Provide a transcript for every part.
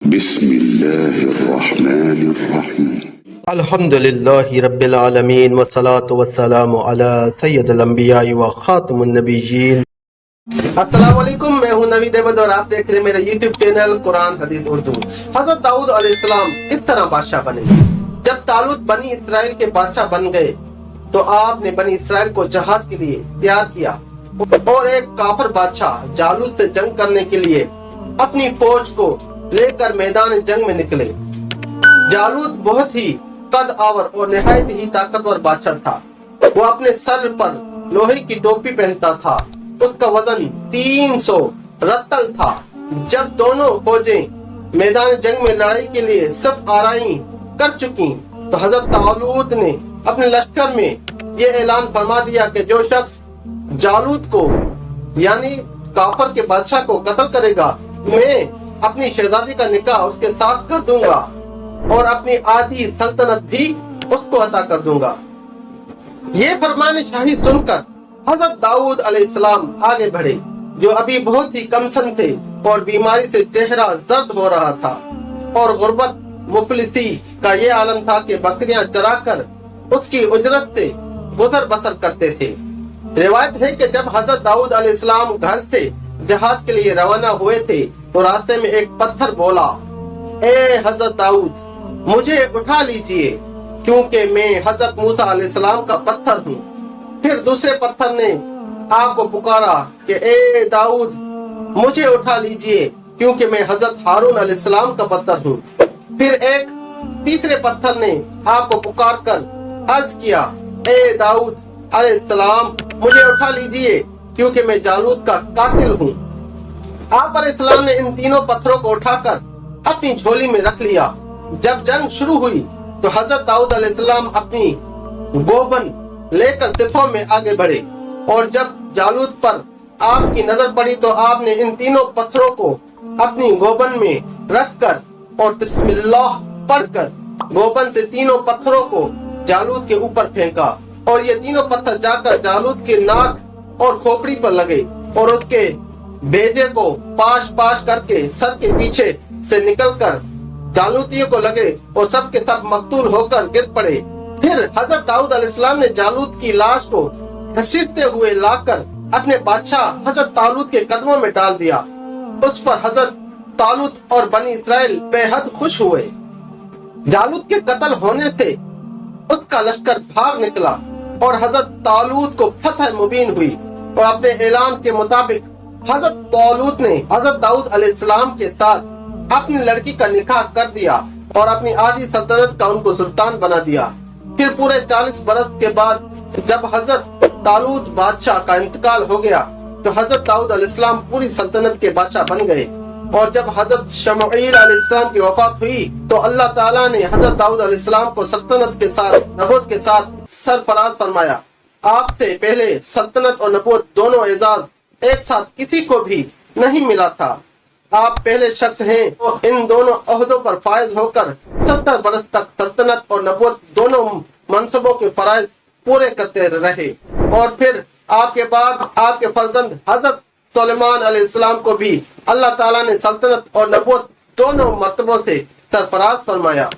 بسم اللہ الرحمن الرحیم الحمدللہ رب العالمین والصلاة والسلام علی سید الانبیاء و خاتم النبیین۔ السلام علیکم، میں ہوں نوید احمد اور آپ دیکھ رہے ہیں میرا یوٹیوب چینل قرآن حدیث اردو۔ حضرت داؤد علیہ السلام اس طرح بادشاہ بنے۔ جب طالوت بنی اسرائیل کے بادشاہ بن گئے تو آپ نے بنی اسرائیل کو جہاد کے لیے تیار کیا اور ایک کافر بادشاہ جالوت سے جنگ کرنے کے لیے اپنی فوج کو لے کر میدان جنگ میں نکلے۔ جالوت بہت ہی قد آور اور نہایت ہی طاقتور بادشاہ تھا۔ وہ اپنے سر پر لوہے کی ٹوپی پہنتا تھا، اس کا وزن 300 رتل تھا۔ جب دونوں فوجیں میدان جنگ میں لڑائی کے لیے صف آرائی کر چکی تو حضرت طالوت نے اپنے لشکر میں یہ اعلان فرما دیا کہ جو شخص جالوت کو یعنی کافر کے بادشاہ کو قتل کرے گا، میں اپنی شہزادی کا نکاح اس کے ساتھ کر دوں گا اور اپنی آدھی سلطنت بھی اس کو عطا کر دوں گا۔ یہ فرمان شاہی سن کر حضرت داؤد علیہ السلام آگے بڑھے، جو ابھی بہت ہی کم سن تھے اور بیماری سے چہرہ زرد ہو رہا تھا، اور غربت مفلسی کا یہ عالم تھا کہ بکریاں چرا کر اس کی اجرت سے گزر بسر کرتے تھے۔ روایت ہے کہ جب حضرت داؤد علیہ السلام گھر سے جہاد کے لیے روانہ ہوئے تھے تو راستے میں ایک پتھر بولا، اے حضرت داؤد، مجھے اٹھا لیجئے کیونکہ میں حضرت موسیٰ علیہ السلام کا پتھر ہوں۔ پھر دوسرے پتھر نے آپ کو پکارا کہ اے داؤد، مجھے اٹھا لیجئے کیونکہ میں حضرت ہارون علیہ السلام کا پتھر ہوں۔ پھر ایک تیسرے پتھر نے آپ کو پکار کر عرض کیا، اے داؤد علیہ السلام، مجھے اٹھا لیجئے کیونکہ میں جالوت کا قاتل ہوں۔ آپ علیہ السلام نے ان تینوں پتھروں کو اٹھا کر اپنی جھولی میں رکھ لیا۔ جب جنگ شروع ہوئی تو حضرت داؤد علیہ السلام اپنی گوبن لے کر صفوں میں آگے بڑھے، اور جب جالوت پر آپ کی نظر پڑی تو آپ نے ان تینوں پتھروں کو اپنی گوبن میں رکھ کر اور بسم اللہ پڑھ کر گوبن سے تینوں پتھروں کو جالوت کے اوپر پھینکا، اور یہ تینوں پتھر جا کر جالوت کے ناک اور کھوپڑی پر لگے اور اس کے بیجے کو پاش پاش کر کے سر کے پیچھے سے نکل کر جالوتیوں کو لگے اور سب کے سب مقتول ہو کر گر پڑے۔ پھر حضرت داؤد علیہ السلام نے جالوت کی لاش کو گھسیٹتے ہوئے لا کر اپنے بادشاہ حضرت طالوت کے قدموں میں ڈال دیا۔ اس پر حضرت طالوت اور بنی اسرائیل بے حد خوش ہوئے۔ جالوت کے قتل ہونے سے اس کا لشکر بھاگ نکلا اور حضرت طالوت کو فتح مبین ہوئی، اور اپنے اعلان کے مطابق حضرت طالوت نے حضرت داؤد علیہ السلام کے ساتھ اپنی لڑکی کا نکاح کر دیا اور اپنی آدھی سلطنت کا ان کو سلطان بنا دیا۔ پھر پورے 40 برس کے بعد جب حضرت طالوت بادشاہ کا انتقال ہو گیا تو حضرت داؤد علیہ السلام پوری سلطنت کے بادشاہ بن گئے، اور جب حضرت شمعیل علیہ السلام کی وفات ہوئی تو اللہ تعالیٰ نے حضرت داؤد علیہ السلام کو سلطنت کے ساتھ نبوت کے ساتھ سرفراز فرمایا۔ آپ سے پہلے سلطنت اور نبوت دونوں اعزاز ایک ساتھ کسی کو بھی نہیں ملا تھا۔ آپ پہلے شخص ہیں تو ان دونوں عہدوں پر فائز ہو کر 70 برس تک سلطنت اور نبوت دونوں منصبوں کے فرائض پورے کرتے رہے، اور پھر آپ کے بعد آپ کے فرزند حضرت سلیمان علیہ السلام کو بھی اللہ تعالیٰ نے سلطنت اور نبوت دونوں مرتبوں سے سرفراز فرمایا۔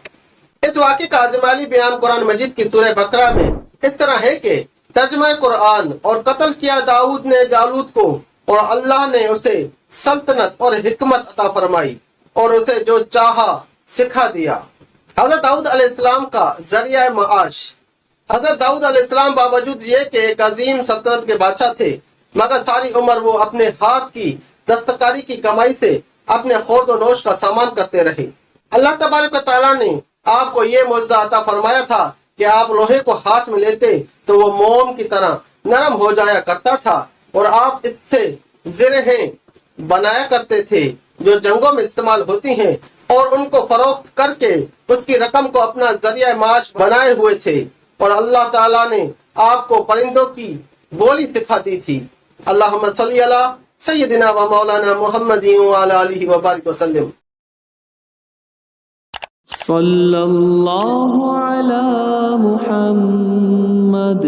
اس واقعے کا اجمالی بیان قرآن مجید کی سورہ بقرہ میں اس طرح ہے کہ ترجمہ قرآن، اور قتل کیا داؤد نے جالوت کو، اور اللہ نے اسے سلطنت اور حکمت عطا فرمائی اور اسے جو چاہا سکھا دیا۔ حضرت داؤد علیہ السلام کا ذریعہ معاش۔ حضرت داؤد علیہ السلام باوجود یہ کہ ایک عظیم سلطنت کے بادشاہ تھے، مگر ساری عمر وہ اپنے ہاتھ کی دستکاری کی کمائی سے اپنے خورد و نوش کا سامان کرتے رہے۔ اللہ تبارک و تعالیٰ نے آپ کو یہ معجزہ عطا فرمایا تھا کہ آپ لوہے کو ہاتھ میں لیتے تو وہ موم کی طرح نرم ہو جایا کرتا تھا، اور آپ اس سے زرہیں بنایا کرتے تھے جو جنگوں میں استعمال ہوتی ہیں، اور ان کو فروخت کر کے اس کی رقم کو اپنا ذریعہ معاش بنائے ہوئے تھے، اور اللہ تعالیٰ نے آپ کو پرندوں کی بولی سکھا دی تھی۔ اللہم صلی علی سیدنا و مولانا محمد وعلی آلہ وبارک وسلم۔ صلی اللہ علی محمد۔